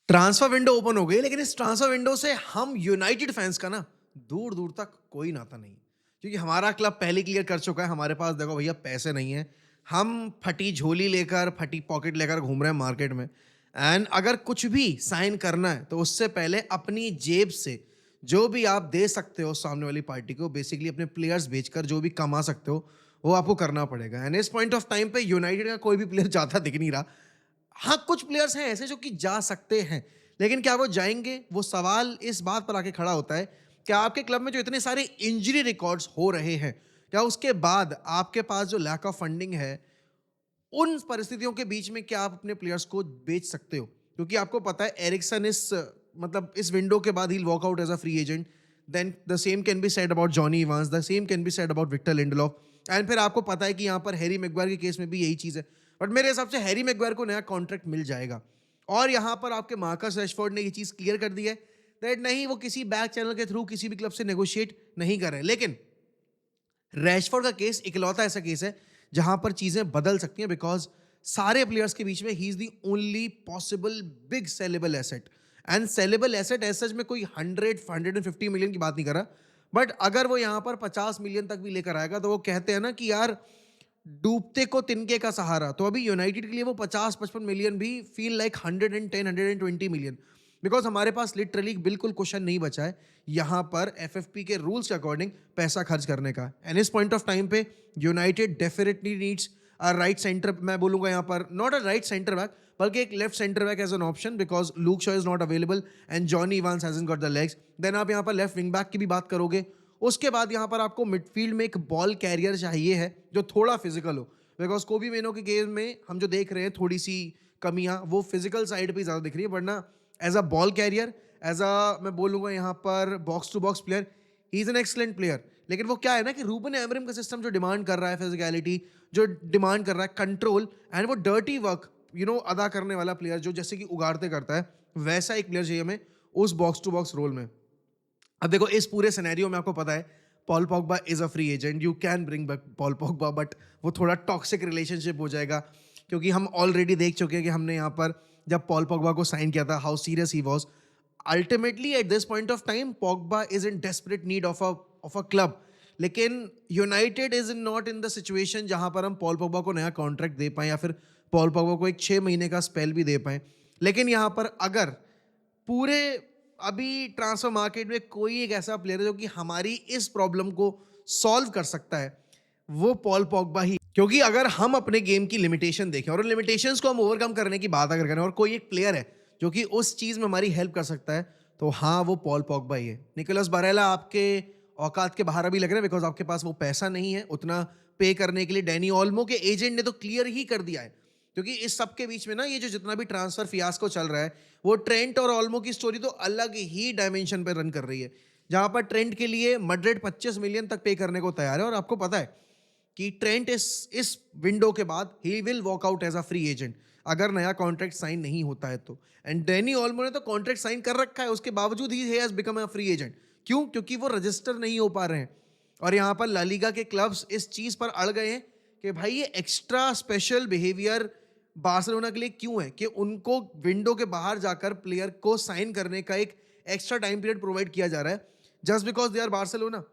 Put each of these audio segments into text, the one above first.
Transfer window open हो गई, लेकिन इस ट्रांसफर विंडो से हम यूनाइटेड फैंस का ना दूर दूर तक कोई नाता नहीं, क्योंकि हमारा क्लब पहले क्लियर कर चुका है। हमारे पास देखो भैया पैसे नहीं है, हम फटी झोली लेकर फटी पॉकेट लेकर घूम रहे हैं मार्केट में। एंड अगर कुछ भी साइन करना है तो उससे पहले अपनी जेब से जो भी आप दे सकते हो सामने वाली पार्टी को, बेसिकली अपने प्लेयर्स बेचकर जो भी कमा सकते हो वो आपको करना पड़ेगा। एंड इस पॉइंट ऑफ टाइम पे यूनाइटेड का कोई भी प्लेयर जाता दिख नहीं रहा। हाँ, कुछ प्लेयर्स हैं ऐसे जो कि जा सकते हैं, लेकिन क्या वो जाएँगे? वो सवाल इस बात पर आके खड़ा होता है, क्या आपके क्लब में जो इतने सारे इंजरी रिकॉर्ड्स हो रहे हैं, क्या उसके बाद आपके पास जो लैक ऑफ फंडिंग है, उन परिस्थितियों के बीच में क्या आप अपने प्लेयर्स को बेच सकते हो? क्योंकि आपको पता है एरिक्सन मतलब इस विंडो के बाद ही will walk out as a free agent. Then the same can be said about Jonny Evans, the same can be said about Victor Lindelof. And फिर आपको पता है कि यहाँ पर हैरी मैग्वायर के केस में भी यही चीज़ है। बट मेरे हिसाब से हैरी मैग्वायर को नया कॉन्ट्रैक्ट मिल जाएगा। और यहाँ पर आपके मार्कस रैशफोर्ड ने ये चीज़ क्लियर कर दी है दैट नहीं, वो किसी बैक चैनल के थ्रू किसी भी क्लब से नेगोशिएट नहीं कर रहे हैं। लेकिन रैशफोर्ड का केस इकलौता ऐसा केस है जहां पर चीजें बदल सकती हैं, बिकॉज सारे प्लेयर्स के बीच में ही is the only possible big saleable asset. And saleable asset as such में कोई 150 मिलियन की बात नहीं कर रहा, बट अगर वो यहां पर 50 मिलियन तक भी लेकर आएगा तो वो कहते हैं ना कि यार डूबते को तिनके का सहारा। तो अभी यूनाइटेड के लिए वो 50-55 मिलियन भी फील लाइक 110-120 मिलियन, बिकॉज हमारे पास लिटरली बिल्कुल क्वेश्चन नहीं बचा है यहाँ पर एफएफपी के रूल्स के अकॉर्डिंग पैसा खर्च करने का। एंड इस पॉइंट ऑफ टाइम पे United definitely needs a right centre, मैं बोलूंगा यहाँ पर not a right centre back बल्कि एक left centre back as an option, because Luke Shaw is not available and Jonny Evans hasn't got the legs. Then आप यहाँ पर left wing back की भी बात करोगे। उसके बाद यहाँ पर आपको मिडफील्ड में एक बॉल कैरियर चाहिए है जो थोड़ा फिजिकल हो, बिकॉज कोबी मेनो के गेम में हम जो देख रहे हैं थोड़ी सी कमियां वो फिजिकल साइड पे ज़्यादा दिख रही है, वरना as a ball carrier, as a मैं बोलूँगा यहाँ पर box to box player, he is an excellent player. लेकिन वो क्या है ना कि रूबन एमरिम का सिस्टम जो डिमांड कर रहा है फिजिकलिटी, जो डिमांड कर रहा है कंट्रोल एंड वो डर्टी वर्क अदा करने वाला प्लेयर जो जैसे कि उगाड़ते करता है, वैसा एक प्लेयर चाहिए हमें उस बॉक्स टू बॉक्स रोल में। अब देखो इस पूरे सिनेरियो में आपको पता है Paul Pogba is a free agent, you can bring back Paul Pogba, but वो थोड़ा टॉक्सिक रिलेशनशिप हो जाएगा, क्योंकि हम ऑलरेडी देख चुके हैं कि हमने यहाँ पर जब पॉल पॉगबा को साइन किया था how serious he was. Ultimately at this point of time Pogba is in desperate need of a club, लेकिन United is in not in the situation जहां पर हम पॉल पॉगबा को नया कॉन्ट्रैक्ट दे पाएं या फिर पॉल पॉगबा को एक 6 महीने का स्पेल भी दे पाएं। लेकिन यहाँ पर अगर पूरे अभी ट्रांसफर मार्केट में कोई एक ऐसा प्लेयर है जो कि हमारी इस प्रॉब्लम को सॉल्व कर सकता है, वो पॉल पॉगबा ही। क्योंकि अगर हम अपने गेम की लिमिटेशन देखें और लिमिटेशंस को हम ओवरकम करने की बात अगर करें और कोई एक प्लेयर है जो कि उस चीज में हमारी हेल्प कर सकता है, तो हाँ वो पॉल पॉगबा ही है। निकोलस बारेला आपके औकात के बाहर अभी लग रहा है, बिकॉज आपके पास वो पैसा नहीं है उतना पे करने के लिए। डैनी ऑल्मो के एजेंट ने तो क्लियर ही कर दिया है, क्योंकि इस सब के बीच में ना ये जो जितना भी ट्रांसफर फियास्को चल रहा है, वो ट्रेंट और ऑल्मो की स्टोरी तो अलग ही डायमेंशन पे रन कर रही है, जहां पर ट्रेंट के लिए मड्रिड 25 मिलियन तक पे करने को तैयार है। और आपको पता है कि ट्रेंट इस विंडो के बाद ही will walk out as a free agent अगर नया कॉन्ट्रैक्ट साइन नहीं होता है तो। एंड डैनी ऑल्मो ने तो कॉन्ट्रैक्ट साइन कर रखा है, उसके बावजूद he has become a free agent. क्यों? क्योंकि वो रजिस्टर नहीं हो पा रहे हैं। और यहाँ पर ला लीगा के क्लब्स इस चीज पर अड़ गए हैं कि भाई ये एक्स्ट्रा स्पेशल बिहेवियर बार्सिलोना के लिए क्यों है कि उनको विंडो के बाहर जाकर प्लेयर को साइन करने का एक एक्स्ट्रा टाइम पीरियड प्रोवाइड किया जा रहा है just because they are Barcelona.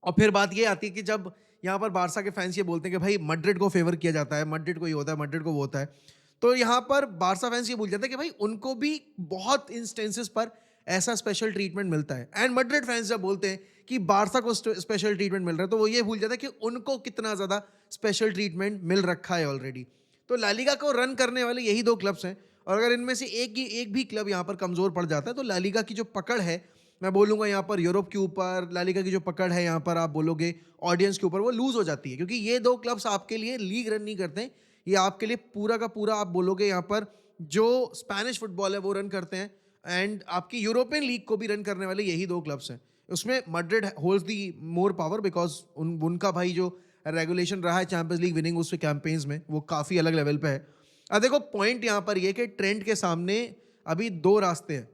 और फिर बात ये आती है कि जब यहाँ पर बारसा के फैंस ये बोलते हैं कि भाई मड्रिड को फेवर किया जाता है, मड्रिड को ये होता है, मड्रिड को वो होता है, तो यहाँ पर बारसा फैंस ये भूल जाते हैं कि भाई उनको भी बहुत इंस्टेंसेस पर ऐसा स्पेशल ट्रीटमेंट मिलता है। एंड मड्रिड फैंस जब बोलते हैं कि बारसा को स्पेशल ट्रीटमेंट मिल रहा है, तो वो ये भूल जाता है कि उनको कितना ज़्यादा स्पेशल ट्रीटमेंट मिल रखा है ऑलरेडी। तो लालिगा को रन करने वाले यही दो क्लब्स हैं, और अगर इनमें से एक भी क्लब यहाँ पर कमज़ोर पड़ जाता है तो लालिगा की जो पकड़ है, मैं बोलूँगा यहाँ पर यूरोप के ऊपर ला लीगा की जो पकड़ है, यहाँ पर आप बोलोगे ऑडियंस के ऊपर, वो लूज़ हो जाती है, क्योंकि ये 2 क्लब्स आपके लिए लीग रन नहीं करते हैं, ये आपके लिए पूरा का पूरा आप बोलोगे यहाँ पर जो स्पेनिश फुटबॉल है वो रन करते हैं। एंड आपकी यूरोपियन लीग को भी रन करने वाले यही 2 क्लब्स हैं। उसमें Madrid holds the more power, because उनका भाई जो रेगुलेशन रहा है चैंपियंस लीग विनिंग उसके कैंपेन्स में, वो काफ़ी अलग लेवल पे है। अब देखो पॉइंट यहाँ पर ये कि ट्रेंट के सामने अभी 2 रास्ते हैं।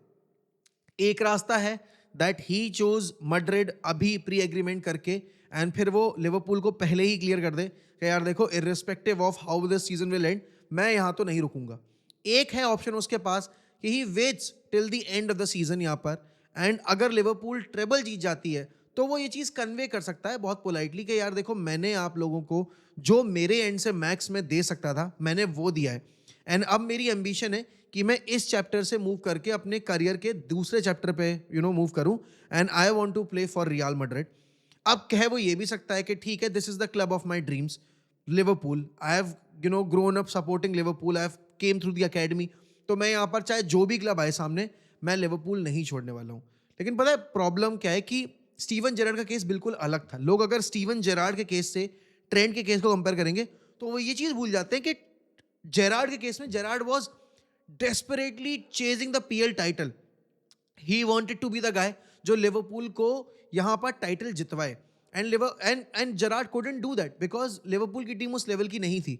एक रास्ता है दैट ही चोज मड्रिड अभी प्री एग्रीमेंट करके, एंड फिर वो लिवरपूल को पहले ही क्लियर कर दे कि यार देखो irrespective of how this season will and, मैं यहाँ तो नहीं रुकूंगा। एक है ऑप्शन उसके पास कि he waits till the end of the season यहाँ पर, एंड अगर लिवरपूल ट्रेबल जीत जाती है तो वो ये चीज़ कन्वे कर सकता है बहुत पोलाइटली कि यार देखो, मैंने आप लोगों को जो मेरे एंड से मैक्स में दे सकता था मैंने वो दिया है, एंड अब मेरी एम्बिशन है कि मैं इस चैप्टर से मूव करके अपने करियर के दूसरे चैप्टर पे मूव करूं, and I want to play for Real Madrid. अब कहे वो ये भी सकता है कि ठीक है, this is the club of my dreams, Liverpool, I have grown up supporting Liverpool, I have came through the academy, तो मैं यहाँ पर चाहे जो भी क्लब आए सामने, मैं लिवरपूल नहीं छोड़ने वाला हूँ। लेकिन पता है प्रॉब्लम क्या है कि स्टीवन जेरार्ड का केस बिल्कुल अलग था। लोग अगर स्टीवन जेरार्ड के केस से ट्रेंट के केस को कंपेयर करेंगे तो वो ये चीज़ भूल जाते हैं कि जेरार्ड के केस में Gerrard was desperately chasing the PL title. He wanted to be the guy जो लिवरपूल को यहाँ पर टाइटल जितवाए, and Gerrard couldn't do that because Liverpool की टीम उस लेवल की नहीं थी।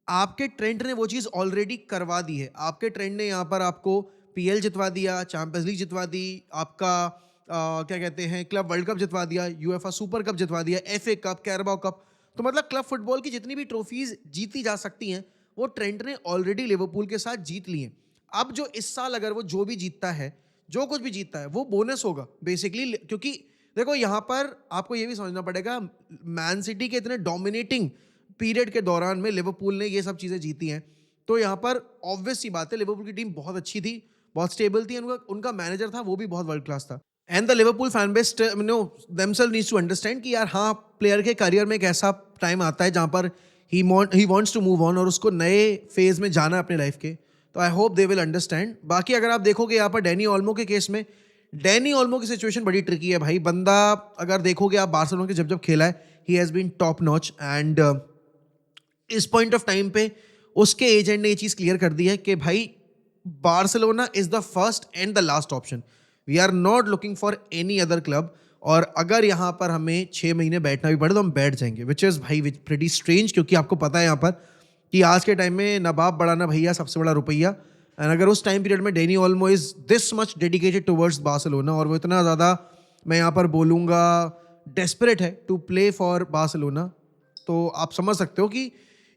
आपके ट्रेंट ने वो चीज़ ऑलरेडी करवा दी है। आपके ट्रेंट ने यहाँ पर आपको पीएल जितवा दिया, चैंपियंस लीग जितवा दी, आपका क्या कहते हैं क्लब वर्ल्ड कप जितवा दिया, यूएफए सुपर कप जितवा दिया, एफए कप, कैराबाओ कप। तो मतलब क्लब फुटबॉल की जितनी भी ट्रॉफीज जीती जा सकती हैं वो ट्रेंट ने ऑलरेडी लिवरपूल के साथ जीत ली हैं। अब जो इस साल अगर वो जो भी जीतता है, जो कुछ भी जीतता है, वो बोनस होगा बेसिकली। क्योंकि देखो यहाँ पर आपको ये भी समझना पड़ेगा, मैन सिटी के इतने डोमिनेटिंग पीरियड के दौरान में लिवरपूल ने ये सब चीज़ें जीती हैं, तो यहाँ पर ऑब्वियस सी बात है लिवरपूल की टीम बहुत अच्छी थी, बहुत स्टेबल थी, उनका मैनेजर था वो भी बहुत वर्ल्ड क्लास था। And the Liverpool fan base themselves needs to understand कि यार हाँ, प्लेयर के करियर में एक ऐसा टाइम आता है जहाँ पर he wants to move on और उसको नए फेज में जाना है अपने लाइफ के। तो I hope they will understand. बाकी अगर आप देखोगे यहाँ पर डैनी ओल्मो के केस में, डैनी ओल्मो की सिचुएशन बड़ी ट्रिकी है भाई। बंदा अगर देखोगे आप बार्सिलोना के जब खेला है, he has been top notch, and इस पॉइंट ऑफ टाइम पे उसके एजेंट ने ये चीज़ क्लियर कर दी है कि भाई Barcelona is the first and the last option, we are not looking for any other club. और अगर यहाँ पर हमें 6 महीने बैठना भी पड़े तो हम बैठ जाएंगे, विच इज़ भाई प्रीटी स्ट्रेंज, क्योंकि आपको पता है यहाँ पर कि आज के टाइम में ना बाप बड़ा ना भैया, सबसे बड़ा रुपया। एंड अगर उस टाइम पीरियड में Danny Olmo is this much dedicated towards Barcelona और वो इतना ज़्यादा, मैं यहाँ पर बोलूँगा, डेस्परेट है टू प्ले फॉर बार्सिलोना, तो आप समझ सकते हो कि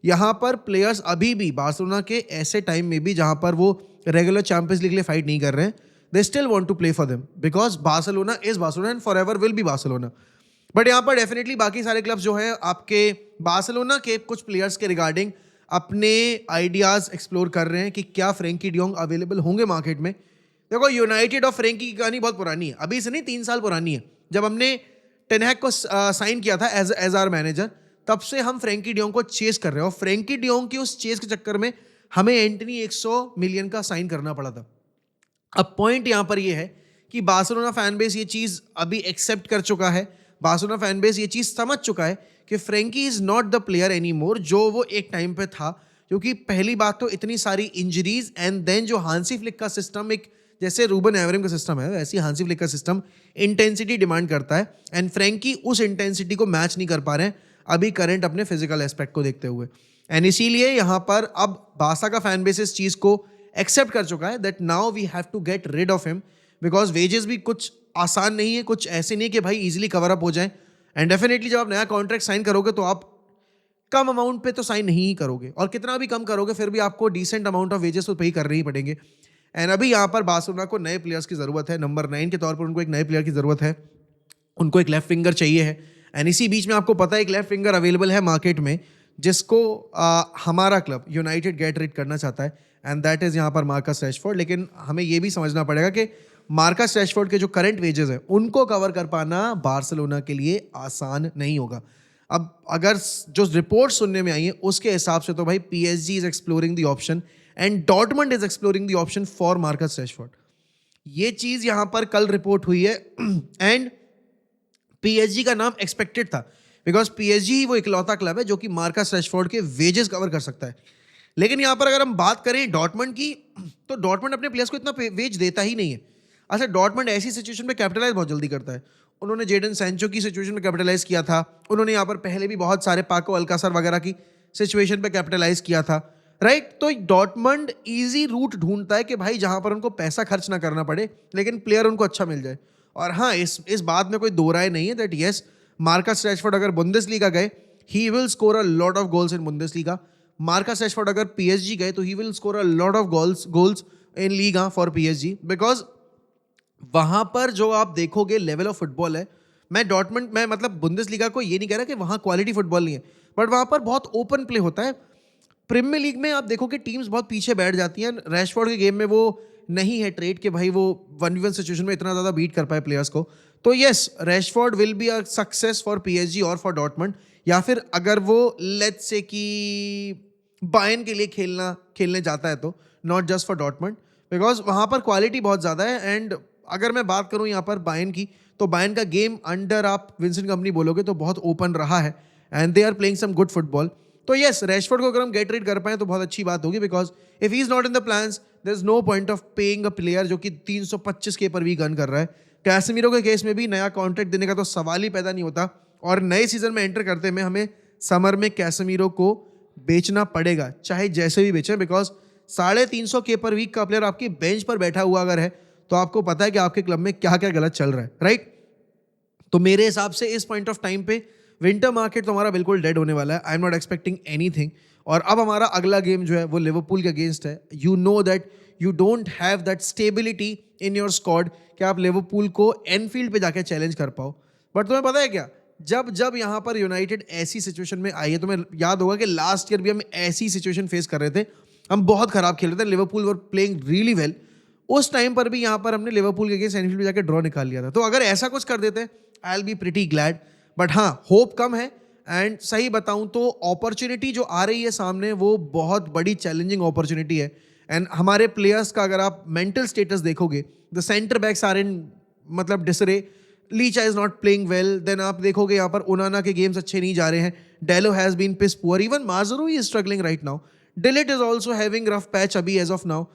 यहाँ पर प्लेयर्स अभी भी बार्सिलोना के ऐसे टाइम में भी जहाँ पर वो रेगुलर चैंपियंस लीग के लिए फाइट नहीं कर रहे हैं, they still want to play for them because Barcelona is Barcelona and forever will be Barcelona. But यहाँ पर डेफिनेटली बाकी सारे क्लब्स जो है आपके बार्सिलोना के कुछ प्लेयर्स के रिगार्डिंग अपने आइडियाज़ एक्सप्लोर कर रहे हैं कि क्या फ्रेंकी डियोंग अवेलेबल होंगे मार्केट में। देखो, यूनाइटेड और फ्रेंकी की कहानी बहुत पुरानी है, अभी से नहीं 3 साल पुरानी है। जब हमने टेन हैग को साइन किया था एज आवर मैनेजर, तब से हम फ्रेंकी डियोंग को चेस कर रहे हैं और फ्रेंकी डियोंग की उस चेस के चक्कर में हमें एंटनी 100 मिलियन का साइन करना पड़ा था। अब पॉइंट यहाँ पर ये है कि बार्सिलोना फैन बेस ये चीज़ अभी एक्सेप्ट कर चुका है, बार्सिलोना फैन बेस ये चीज़ समझ चुका है कि Frenkie is not the player any more जो वो एक टाइम पे था। क्योंकि पहली बात तो इतनी सारी इंजरीज, एंड देन जो हांसी फ्लिक का सिस्टम, एक जैसे रूबन एमरिम का सिस्टम है वैसे हांसी फ्लिक का सिस्टम इंटेंसिटी डिमांड करता है, एंड फ्रेंकी उस इंटेंसिटी को मैच नहीं कर पा रहे हैं अभी करंट अपने फिजिकल एस्पेक्ट को देखते हुए। एंड इसीलिए यहाँ पर अब बासा का फैन बेस इस चीज़ को एक्सेप्ट कर चुका है that now we have to get rid of him, because wages भी कुछ आसान नहीं है, कुछ ऐसे नहीं कि भाई इजीली कवर अप हो जाए। एंड डेफिनेटली जब आप नया कॉन्ट्रैक्ट साइन करोगे तो आप कम अमाउंट पे तो साइन नहीं ही करोगे, और कितना भी कम करोगे फिर भी आपको डिसेंट अमाउंट ऑफ वेजेस तो पे ही करने ही पड़ेंगे। एंड अभी यहाँ पर बार्सिलोना को नए प्लेयर्स की ज़रूरत है, नंबर 9 के तौर पर उनको एक नए प्लेयर की ज़रूरत है, उनको एक लेफ्ट फिंगर चाहिए है। एंड इसी बीच में आपको पता है एक लेफ्ट फिंगर अवेलेबल है मार्केट में जिसको हमारा क्लब यूनाइटेड गेट रिड करना चाहता है, एंड दैट इज़ यहाँ पर मार्कस रैशफोर्ड। लेकिन हमें ये भी समझना पड़ेगा कि मार्कस रैशफोर्ड के जो करंट वेजेस हैं उनको कवर कर पाना बार्सिलोना के लिए आसान नहीं होगा। अब अगर जो रिपोर्ट सुनने में आई है उसके हिसाब से तो भाई PSG is exploring the option and Dortmund is exploring the option for Marcus Rashford. ये चीज़ यहाँ पर कल रिपोर्ट हुई है एंड PSG का नाम एक्सपेक्टेड था बिकॉज PSG ही वो इकलौता क्लब है जो कि मार्कस रैशफोर्ड के वेजेस कवर कर सकता है। लेकिन यहाँ पर अगर हम बात करें डॉर्टमंड की, तो डॉर्टमंड अपने प्लेयर्स को इतना वेज देता ही नहीं है। अच्छा, डॉर्टमंड ऐसी सिचुएशन पे कैपिटलाइज बहुत जल्दी करता है। उन्होंने जेडन सैंचो की सिचुएशन में कैपिटलाइज किया था, उन्होंने यहाँ पर पहले भी बहुत सारे पाको अल्कासर वगैरह की सिचुएशन पे कैपिटलाइज किया था, राइट। तो डॉर्टमंड ईजी रूट ढूंढता है कि भाई जहाँ पर उनको पैसा खर्च ना करना पड़े लेकिन प्लेयर उनको अच्छा मिल जाए। और हाँ, इस बात में कोई दो राय नहीं है दैट यस, मार्कस रैशफोर्ड अगर बुंदेसलीगा गए he will score a lot of goals in Bundesliga. Marcus Rashford अगर PSG गए तो he will score a lot of goals in league for PSG, because वहां पर जो आप देखोगे लेवल ऑफ फुटबॉल है, मैं मतलब बुंदेसलीगा को ये नहीं कह रहा कि वहां क्वालिटी फुटबॉल नहीं है, बट वहां पर बहुत ओपन प्ले होता है। प्रीमियर लीग में आप देखोगे टीम्स बहुत पीछे बैठ जाती हैं। रैशफोर्ड के गेम में वो नहीं है ट्रेड कि भाई वो 1v1 सिचुएशन में इतना ज़्यादा बीट कर पाए प्लेयर्स को। तो yes, Rashford will be a success for PSG और फॉर डॉर्टमंड, या फिर अगर वो लेट्स से कि बायर्न के लिए खेलने जाता है तो, not just for Dortmund, because वहाँ पर क्वालिटी बहुत ज़्यादा है। एंड अगर मैं बात करूँ यहाँ पर बायर्न की, तो बायर्न का गेम अंडर आप विंसेंट कंपनी बोलोगे तो बहुत ओपन रहा है, and they are playing some good football. तो यस, रैशफोर्ड को अगर हम गेट रेड कर पाए तो बहुत अच्छी बात होगी, because if he is not in the plans there is no point of paying a player जो कि 325 के पर वीक अर्न कर रहा है। कैसेमीरो के केस में भी नया कॉन्ट्रैक्ट देने का तो सवाल ही पैदा नहीं होता, और नए सीजन में एंटर करते में हमें समर में कैसेमीरो को बेचना पड़ेगा, चाहे जैसे भी बेचें, बिकॉज 350 के पर वीक का प्लेयर आपकी बेंच पर बैठा हुआ अगर है तो आपको पता है कि आपके क्लब में क्या क्या गलत चल रहा है, राइट? तो मेरे हिसाब से इस पॉइंट ऑफ टाइम पे विंटर मार्केट तो हमारा बिल्कुल डेड होने वाला है। I am not expecting anything. और अब हमारा अगला गेम जो है वो लिवरपूल के अगेंस्ट है। You know that you don't have that stability in your squad कि आप लिवरपूल को एनफील्ड पे जाके चैलेंज कर पाओ। बट तुम्हें पता है क्या, जब जब यहाँ पर यूनाइटेड ऐसी सिचुएशन में आई है, तुम्हें याद होगा कि लास्ट ईयर भी हम ऐसी सिचुएशन फेस कर रहे थे, हम बहुत खराब खेल रहे थे, Liverpool were playing really well. उस टाइम पर भी यहाँ पर हमने लिवरपूल के अगेंस्ट एनफील्ड पे जाके ड्रॉ निकाल लिया था। तो अगर ऐसा कुछ कर देते I will be pretty glad, but हाँ, होप कम है। एंड सही बताऊं तो अपॉर्चुनिटी जो आ रही है सामने वो बहुत बड़ी चैलेंजिंग अपॉर्चुनिटी है। एंड हमारे प्लेयर्स का अगर आप मेंटल स्टेटस देखोगे, the centre backs are in मतलब डिसरे, Licha is not playing well. Then आप देखोगे यहाँ पर ओनाना के गेम्स अच्छे नहीं जा रहे हैं, Dalot has been piss poor, even Mazraoui is struggling right now, de Ligt is also having rough patch अभी as of now.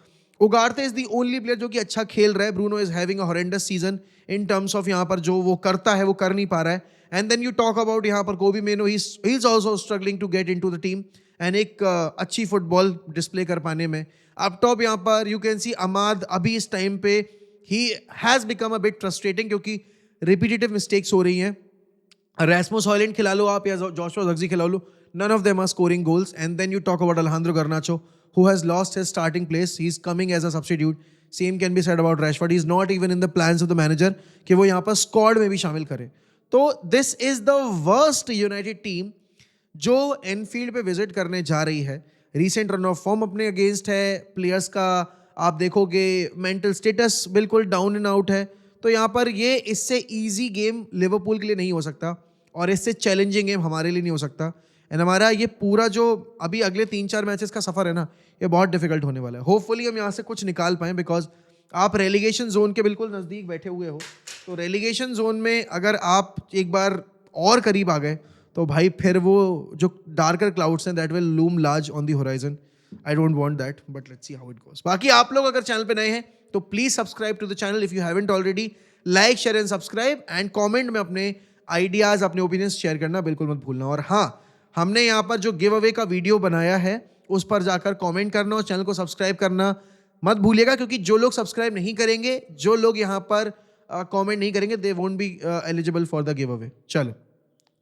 Ugarte is the only player जो कि अच्छा खेल रहा है, Bruno is having a horrendous season in terms of यहाँ पर जो वो करता है वो कर नहीं पा रहा है। And then you talk about यहाँ पर Kobbie Mainoo, he is also struggling to get into the team and एक अच्छी फुटबॉल डिस्प्ले कर पाने में। अप टॉप यहाँ पर यू कैन सी अमाद अभी इस टाइम पे he has become a bit frustrating क्योंकि रिपीटेटिव मिस्टेक्स हो रही हैं। रैस्मुस हॉयलैंड खिला लो आप या जोशुआ ज़र्क्ज़ी खिला लो, none of them are scoring goals. And then you talk about Alejandro Garnacho, who has lost his starting place. He's coming as a substitute. Same can be said about Rashford. He's not even in the plans of the manager कि वो यहाँ पर squad में भी शामिल करे। तो this is the worst United team जो एनफील्ड पे विजिट करने जा रही है। रीसेंट रन ऑफ फॉर्म अपने अगेंस्ट है, प्लेयर्स का आप देखोगे मेंटल स्टेटस बिल्कुल डाउन एंड आउट है। तो यहाँ पर ये इससे इजी गेम लिवरपूल के लिए नहीं हो सकता और इससे चैलेंजिंग गेम हमारे लिए नहीं हो सकता। एंड हमारा ये पूरा जो अभी अगले 3-4 मैचेस का सफ़र है ना, ये बहुत डिफिकल्ट होने वाला है। होपफुली हम यहाँ से कुछ निकाल पाएँ, बिकॉज आप रेलीगेशन जोन के बिल्कुल नज़दीक बैठे हुए हो। तो रेलीगेशन जोन में अगर आप एक बार और करीब आ गए तो भाई फिर वो जो डार्कर क्लाउड्स हैं that will loom large on the horizon. I don't want that, but let's see how it goes. बाकी आप लोग अगर चैनल पे नए हैं तो please subscribe to the channel if you haven't already. Like, share and subscribe, and comment में अपने आइडियाज, अपने ओपिनियंस शेयर करना बिल्कुल मत भूलना। और हाँ, हमने यहाँ पर जो गिव अवे का वीडियो बनाया है उस पर जाकर कमेंट करना और चैनल को सब्सक्राइब करना मत भूलिएगा, क्योंकि जो लोग सब्सक्राइब नहीं करेंगे, जो लोग यहाँ पर कमेंट नहीं करेंगे, they won't be eligible for the giveaway. चलो,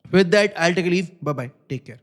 with that I will take a leave, bye bye, take care.